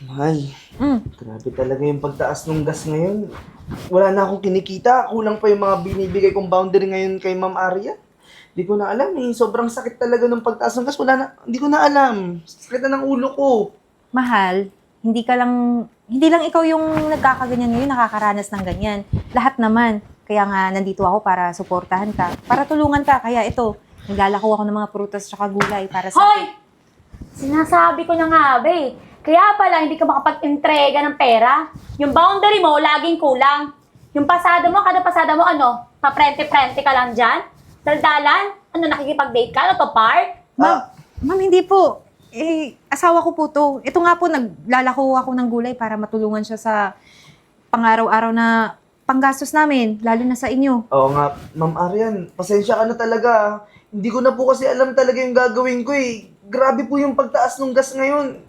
Mahal, Mm. grabe talaga yung pagtaas ng gas ngayon. Wala na akong kinikita. Kulang pa yung mga binibigay kong boundary ngayon kay Ma'am Arya. Hindi ko na alam eh. Sobrang sakit talaga ng pagtaas ng gas. Hindi ko na alam. Sakit na ng ulo ko. Mahal, hindi lang ikaw yung nagkakaganyan ngayon, nakakaranas ng ganyan. Lahat naman. Kaya nga, nandito ako para suportahan ka, para tulungan ka. Kaya ito, naglalako ako ng mga prutas at gulay para sa Hoy! Sinasabi ko na nga, be. Kaya pala hindi ka makapag-entrega ng pera. Yung boundary mo, laging kulang. Yung pasada mo, kada pasada mo, ano? Paprente-prente ka lang dyan? Daldalan? Ano, nakikipag-date ka? Ano to, park? Ma'am, hindi po. Asawa ko po to. Ito nga po, naglalako ako ng gulay para matulungan siya sa pang-araw-araw na panggastos namin, lalo na sa inyo. Oo nga, Ma'am Aryan, pasensya ka na talaga. Hindi ko na po kasi alam talaga yung gagawin ko eh. Grabe po yung pagtaas ng gas ngayon.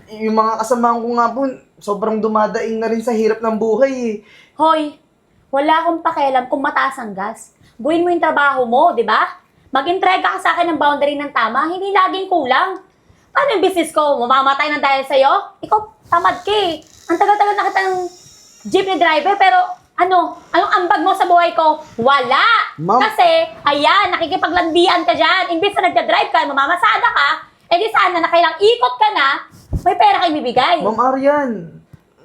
Yung mga kasamahan ko nga po, sobrang dumadaing na rin sa hirap ng buhay eh. Hoy, wala akong pakialam kung mataas ang gas. Buhin mo yung trabaho mo, di ba? Mag-entrega ka sa akin ng boundary ng tama, hindi laging kulang. Paano yung business ko? Mamamatay na dahil sa'yo? Ikaw, tamad ka eh. Ang tagal-tagal na kita ng jeepney driver, pero anong ambag mo sa buhay ko? Wala! Ma'am. Kasi, ayan, nakikipaglandian ka dyan. Imbis na nagda-drive ka, mamamasada ka, di sana na kailang ikot ka na, may pera kayo bibigay. Ma'am Aryan,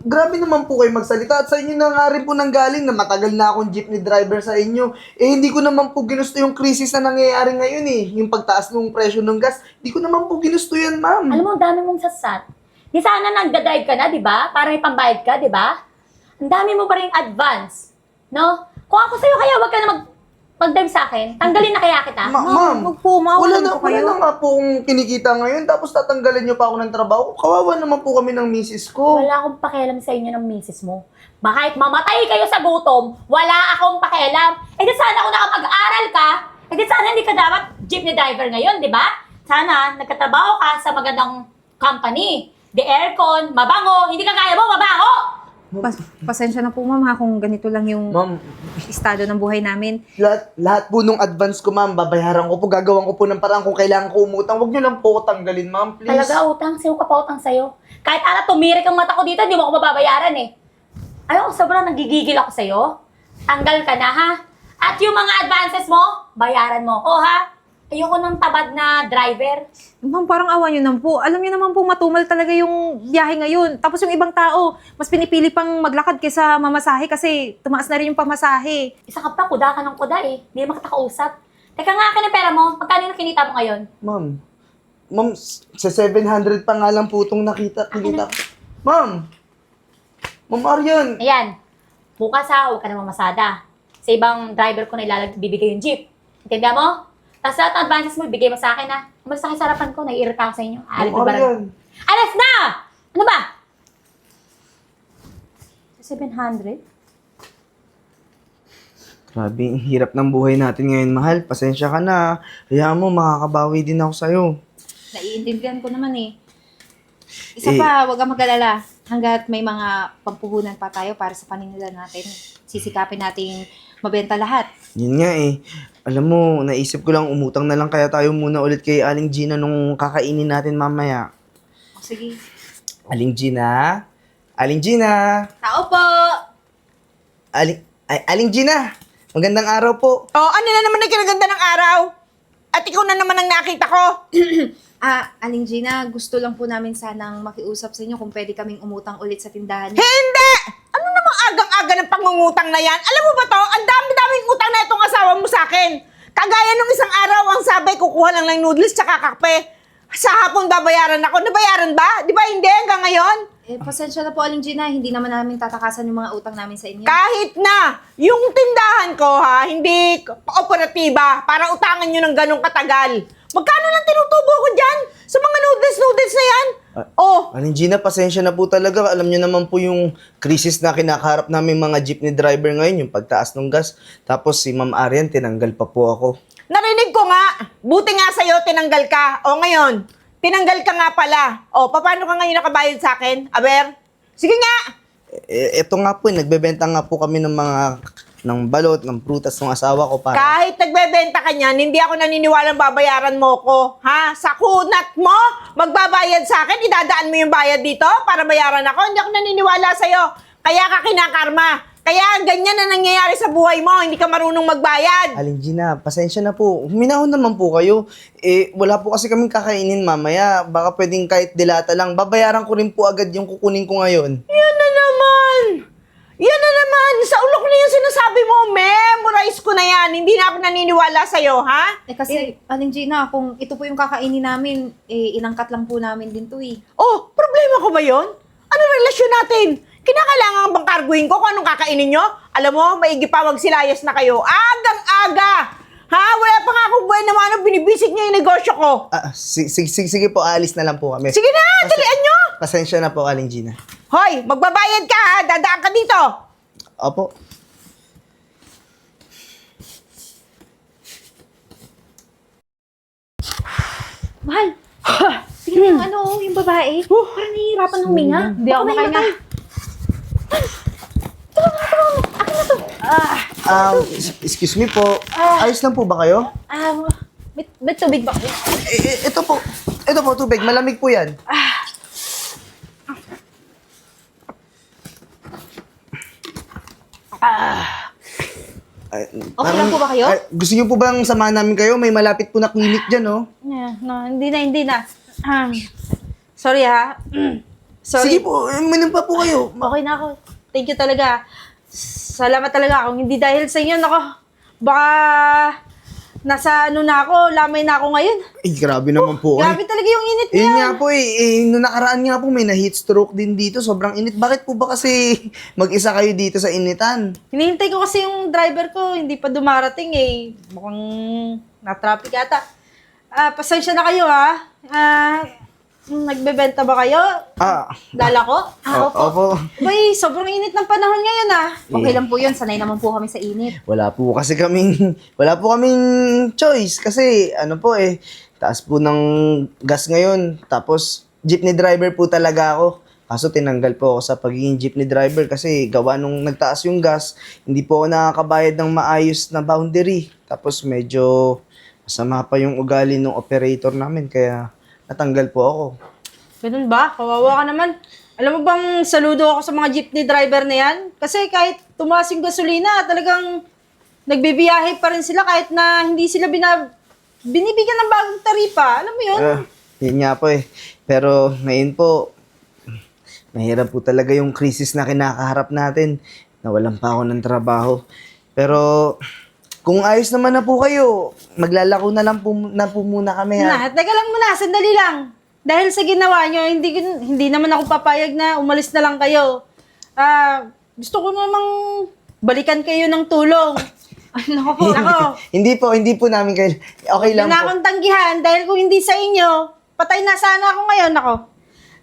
grabe naman po kayo magsalita at sa inyo na nga rin po nanggaling na matagal na akong jeepney driver sa inyo. Hindi ko naman po ginusto yung krisis na nangyayari ngayon eh. Yung pagtaas ng presyo ng gas, hindi ko naman po ginusto yan, ma'am. Alam mo, ang dami mong sasat. Di sana nagda-drive ka na, di ba? Para may pambayad ka, di ba? Ang dami mo pa rin advance. No? Kung ako sa'yo, kaya wag ka na mag-drive sa akin. Tanggalin na kaya kita. Ma'am, Wag po, wala mawalan na, po kayo. wala na nga po akong kinikita ngayon tapos tatanggalin niyo pa ako ng trabaho. Kawawa naman po kami ng misis ko. Wala akong pakialam sa inyo ng misis mo. Kahit mamatay kayo sa gutom, wala akong pakialam. Di sana kung nakapag-aral ka, di sana hindi ka dapat jeepney driver ngayon, di ba? Sana nagkatrabaho ka sa magandang company. The aircon, mabango, hindi ka kaya mo, mabango! Pasensya na po, ma'am, ha, kung ganito lang yung Ma'am, estado ng buhay namin. lahat po nung advance ko, ma'am, babayaran ko po, gagawan ko po ng paraan kung kailangan ko umutang. Huwag niyo lang po ako tanggalin, ma'am, please. Talaga, utang. Sino ka pa utang sa'yo? Kahit tumirik ang mata ko dito, hindi mo ako mababayaran eh. Ayoko, sobrang nagigigil ako sa'yo. Tanggal ka na, ha? At yung mga advances mo, bayaran mo ko, ha? Ayoko ng tabad na driver. Ma'am, parang awa nyo naman po. Alam nyo naman po, matumal talaga yung biyahe ngayon. Tapos yung ibang tao, mas pinipili pang maglakad kaysa mamasahe kasi tumaas na rin yung pamasahe. Isa ka pa, kuda ka ng kuda eh. Hindi mo makakausap. Teka nga, akin ang pera mo. Magkano yung kinita mo ngayon? Ma'am, sa 700 pa nga lang po itong kinita ko. Ma'am Aryan. Ayan. Bukas ha, huwag ka na mamasada. Sa ibang driver ko na bibigay yung jeep. Intindihan mo? Tapos lahat ng advances mo, ibigay mo sa akin ha. Umalis na kayo sa harapan ko, naiirita ako sa inyo. Ma'am Aryan. Alas na! Ano ba? 700? Grabe, ang hirap ng buhay natin ngayon, mahal. Pasensya ka na. Hayaan mo, makakabawi din ako sa'yo. Naiintindihan ko naman eh. Isa pa, wag kang mag-alala. Hanggat may mga pampuhunan pa tayo para sa paninila natin, sisikapin nating mabenta lahat. Yun nga eh. Alam mo, naisip ko lang umutang na lang kaya tayo muna ulit kay Aling Gina nung kakainin natin mamaya. O sige. Aling Gina? Aling Gina? Tao po! Aling Gina! Magandang araw po. Oh, ano na naman ang kinaganda ng araw? At ikaw na naman ang nakita ko. Aling Gina, gusto lang po namin sanang makiusap sa inyo kung pwede kaming umutang ulit sa tindahan niyo. Hindi! Ano namang agang-aga ng pangungutang na yan? Alam mo ba to? Ang dami-daming utang na itong asawa mo sa akin. Kagaya nung isang araw, ang sabi, kukuha lang ng noodles tsaka kape. Sa hapon babayaran ako. Nabayaran ba? Di ba hindi hanggang ngayon? Pasensya na po, Aling Gina. Hindi naman namin tatakasan yung mga utang namin sa inyo. Kahit na, yung tindahan ko ha, hindi kooperatiba para utangan nyo ng ganong katagal. Magkano lang tinutubo ko dyan? Sa mga noodles na yan? Aling Gina, pasensya na po talaga. Alam niyo naman po yung krisis na kinakaharap namin mga jeepney driver ngayon, yung pagtaas ng gas. Tapos si Ma'am Aryan, tinanggal pa po ako. Narinig ko nga. Buti nga sa'yo, tinanggal ka. O ngayon, tinanggal ka nga pala. O, paano ka ngayon nakabayad sa akin? Aber? Sige nga. Ito nga po, nagbebenta nga po kami ng mga ng balot, ng prutas ng asawa ko para... Kahit nagbebenta ka niyan, hindi ako naniniwalang babayaran mo ko. Ha? Sa kunat mo, magbabayad sa akin, idadaan mo yung bayad dito para bayaran ako. Hindi ako naniniwala sa'yo. Kaya ka kinakarma. Kaya ganyan na nangyayari sa buhay mo, hindi ka marunong magbayad. Aling Gina, pasensya na po. Huminahon naman po kayo. Wala po kasi kaming kakainin mamaya. Baka pwedeng kahit dilata lang. Babayaran ko rin po agad yung kukunin ko ngayon. Yan na naman! Yan na naman! Sa ulok na yung sinasabi mo, memorize ko na yan. Hindi na ako naniniwala sa'yo, ha? Kasi, Aling Gina, kung ito po yung kakainin namin, inangkat lang po namin din to Oh, problema ko ba yon? Anong relasyon natin? Kinakailangan bang karguhin ko kung anong kakainin nyo? Alam mo, maigi pa magsilayas na kayo. Agang-aga! Ha? Wala pa nga akong buhay naman ano, binibisik niya yung negosyo ko. Sige po, alis na lang po kami. Sige na, dalian nyo! Pasensya na po, Aling Gina. Hoy, magbabayad ka ha! Dadaan ka dito! Opo. Mahal! Tingnan yung yung babae. Parang nahihirapan huminga. Hindi ako makahinga. Excuse me po. Ayos lang po ba kayo? Ba't tubig ba? Ito po. Ito po, tubig. Malamig po yan. Okay lang po ba kayo? Gusto niyo po bang samahan namin kayo? May malapit po na clinic dyan, oh. No, hindi na. Sorry ha. Sige Sorry. po, minum pa po kayo. Okay na ako. Thank you talaga. Salamat talaga. Kung hindi dahil sa inyo, nako, baka nasa na ako, lamay na ako ngayon. Grabe naman po. Grabe talaga yung init niya. Nga po nung nakaraan nga po may na-heat stroke din dito. Sobrang init. Bakit po ba kasi mag-isa kayo dito sa initan? Hinihintay ko kasi yung driver ko, hindi pa dumarating Mukhang na-traffic ata. Pasensya na kayo ha. Nagbebenta ba kayo? Dala ko? Opo. Boy, sobrang init ng panahon ngayon Okay lang po yun, sanay naman po kami sa init. Wala po kaming choice kasi taas po ng gas ngayon. Tapos jeepney driver po talaga ako. Kaso tinanggal po ako sa pagiging jeepney driver kasi gawa nung nagtaas yung gas, hindi po ako nakakabayad ng maayos na boundary. Tapos medyo masama pa yung ugali ng operator namin kaya natanggal po ako. Ganun ba? Kawawa ka naman. Alam mo bang saludo ako sa mga jeepney driver na yan? Kasi kahit tumaas yung gasolina, talagang nagbibiyahe pa rin sila kahit na hindi sila binibigyan ng bagong taripa. Alam mo yun? Yun nga po Pero ngayon po, mahirap po talaga yung krisis na kinakaharap natin. Nawalan pa ako ng trabaho. Pero kung ayos naman na po kayo, maglalako na lang po muna kami ha. Teka lang muna, sandali lang. Dahil sa ginawa nyo, hindi naman ako papayag na umalis na lang kayo. Gusto ko namang balikan kayo ng tulong. Nako. Hindi po namin kayo. Okay lang Hindi na po. akong tanggihan dahil kung hindi sa inyo, patay na sana ako ngayon. Nako.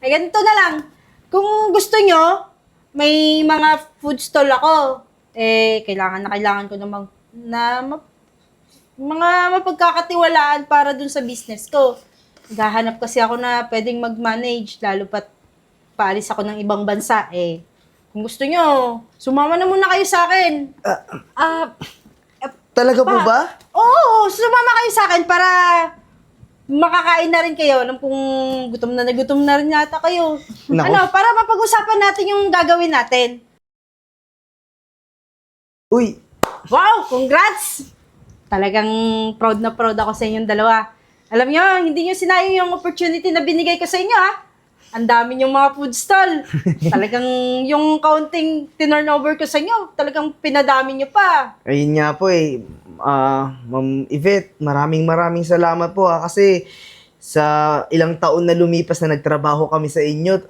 Ganito na lang. Kung gusto nyo, may mga food stall ako. Kailangan ko namang mga mapagkakatiwalaan para dun sa business ko. Naghahanap kasi ako na pwedeng mag-manage, lalo pat paalis ako ng ibang bansa. Kung gusto nyo, sumama na muna kayo sa akin. Talaga po ba? Oo, sumama kayo sa akin para makakain na rin kayo. Alam kong gutom na rin yata kayo. Nako. Para mapag-usapan natin yung gagawin natin. Uy, Wow! Congrats! Talagang proud na proud ako sa inyong dalawa. Alam nyo, hindi nyo sinayang yung opportunity na binigay ko sa inyo, ha? Ang dami yung mga food stall. Talagang yung counting tinurnover ko sa inyo, talagang pinadami nyo pa. ayun nga po Ma'am Yvette, maraming salamat po kasi sa ilang taon na lumipas na nagtrabaho kami sa inyo,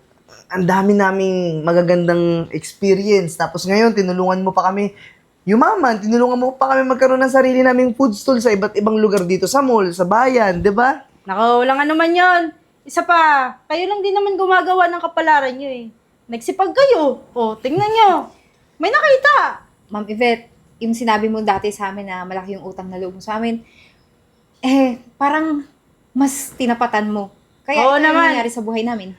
ang dami naming magagandang experience. Tapos ngayon, tinulungan mo pa kami tinulungan mo pa kami magkaroon ng sarili naming food stall sa iba't ibang lugar dito sa mall, sa bayan, di ba? Nako, wala nga naman yon. Isa pa, kayo lang din naman gumagawa ng kapalaran nyo Nagsipag kayo. Tingnan nyo. May nakita. Ma'am Yvette, yung sinabi mo dati sa amin na malaki yung utang na loob mo sa amin, parang mas tinapatan mo. Kaya Oo ito yung naman. nangyari sa buhay namin.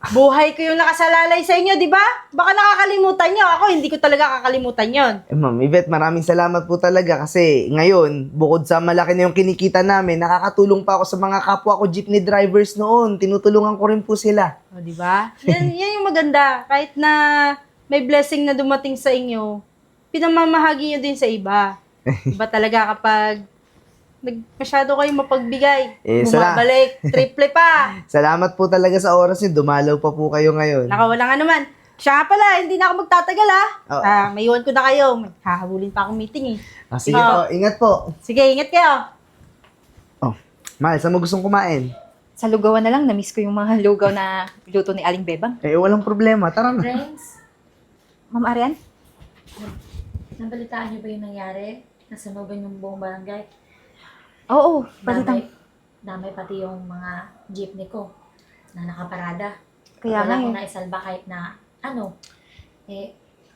Buhay ko yung nakasalalay sa inyo, di ba? Baka nakakalimutan nyo. Ako, hindi ko talaga kakalimutan yon. Ma'am Yvette, maraming salamat po talaga kasi ngayon, bukod sa malaki na yung kinikita namin, nakakatulong pa ako sa mga kapwa ko jeepney drivers noon. Tinutulungan ko rin po sila. O, di ba? Yan yung maganda. Kahit na may blessing na dumating sa inyo, pinamamahagi nyo din sa iba. Iba talaga kapag masyado kayong mapagbigay. Bumabalik, triple pa. Salamat po talaga sa oras niyo. Dumalaw pa po kayo ngayon. Wala nga naman. Siya nga pala, hindi na ako magtatagal Oo. may iwan ko na kayo. May hahabulin pa akong meeting eh. Sige po, ingat po. Sige, ingat kayo. Oh, Mahal, saan mo gustong kumain? Sa lugawan na lang, na-miss ko yung mga lugaw na luto ni Aling Bebang. Walang problema. Tara na. Friends, Ma'am Arian? nabalitaan niyo ba yung nangyari? Nasunugan yung buong barangay. Oo, balitang. Damay pati yung mga jeepney ko na nakaparada. Kaya nga Wala akong eh. naisalba kahit na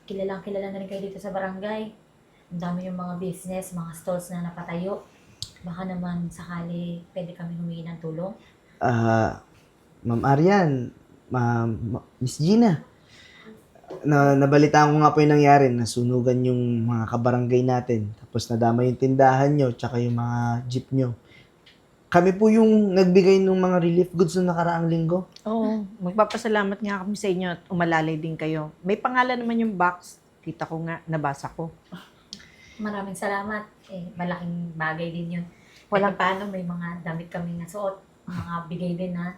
kilalang kilala na rin kayo dito sa barangay. Ang dami yung mga business, mga stalls na napatayo. Baka naman sakali pwede kami humingi ng tulong. Ma'am Arian, Miss Gina, nabalitaan ko nga po yung nangyari, nasunugan yung mga kabarangay natin, tapos nadama yung tindahan nyo, tsaka yung mga jeep nyo. Kami po yung nagbigay ng mga relief goods noong nakaraang linggo. Oo, magpapasalamat nga kami sa inyo at umalalay din kayo. May pangalan naman yung box. Kita ko nga, nabasa ko. Maraming salamat. Malaking bagay din yun. Walang- Paano may mga damit kami nasuot, mga bigay din na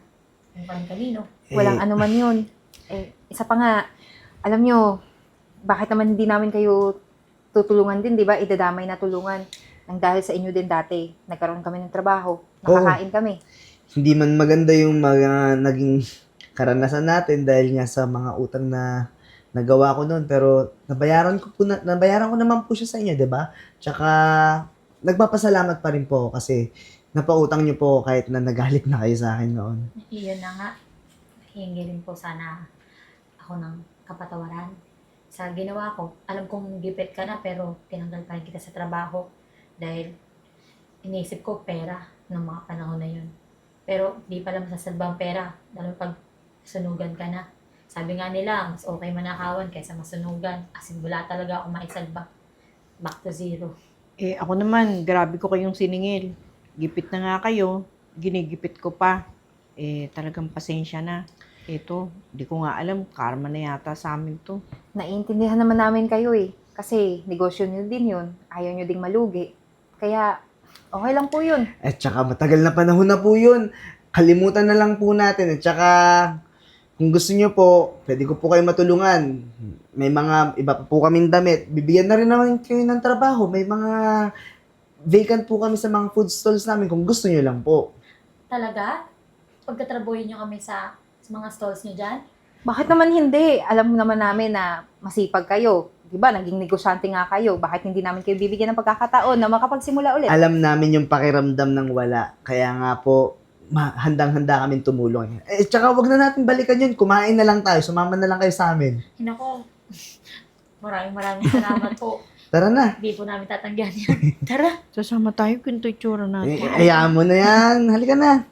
kung kanino. Walang ano man yun. Isa pa nga, alam nyo, bakit naman hindi namin kayo tutulungan din, di ba? Idadamay na tulungan. Nang dahil sa inyo din dati, nagkaroon kami ng trabaho, nakakain kami. Hindi man maganda yung mga naging karanasan natin dahil nga sa mga utang na nagawa ko noon, pero nabayaran ko naman po siya sa inyo, 'di ba? Tsaka nagpapasalamat pa rin po ako kasi napautang niyo po kahit na nagalit na kayo sa akin noon. Iyon na nga. Hingi rin po sana ako ng kapatawaran. Sa ginawa ko, alam kong gipit ka na pero tinanggal pa rin kita sa trabaho dahil iniisip ko pera ng mga panahon na yun. Pero di pala masasalba ang pera, lalo pag sunugan ka na. Sabi nga nila, mas okay manakawan kaysa masunugan. As in, wala talaga ako maisalba. Back to zero. Ako naman, grabe ko kayong siningil. Gipit na nga kayo, ginigipit ko pa. Talagang pasensya na. Ito, di ko nga alam, karma na yata sa amin to. Naiintindihan naman namin kayo eh. Kasi negosyo nyo din yun. Ayaw nyo ding malugi. Kaya, okay lang po yun. At tsaka matagal na panahon na po yun. Kalimutan na lang po natin. At tsaka, kung gusto niyo po, pwede ko po kayo matulungan. May mga iba pa po kaming damit. Bibigyan na rin naman kayo ng trabaho. May mga vacant po kami sa mga food stalls namin kung gusto niyo lang po. Talaga? Pagkatrabuhin nyo kami sa mga stalls nyo dyan? Bakit naman hindi? Alam mo naman namin na masipag kayo. Diba, naging negosyante nga kayo. Bakit hindi namin kayo bibigyan ng pagkakataon na makapagsimula ulit? Alam namin yung pakiramdam ng wala. Kaya nga po, handang-handa kami tumulong. Tsaka wag na natin balikan yun. Kumain na lang tayo. Sumama na lang kayo sa amin. Hinako, maraming salamat po. Tara na. Hindi po namin tatanggihan yan. Tara! Sasama tayo, kwento itsura natin. Hayaan mo na yan. Halika na.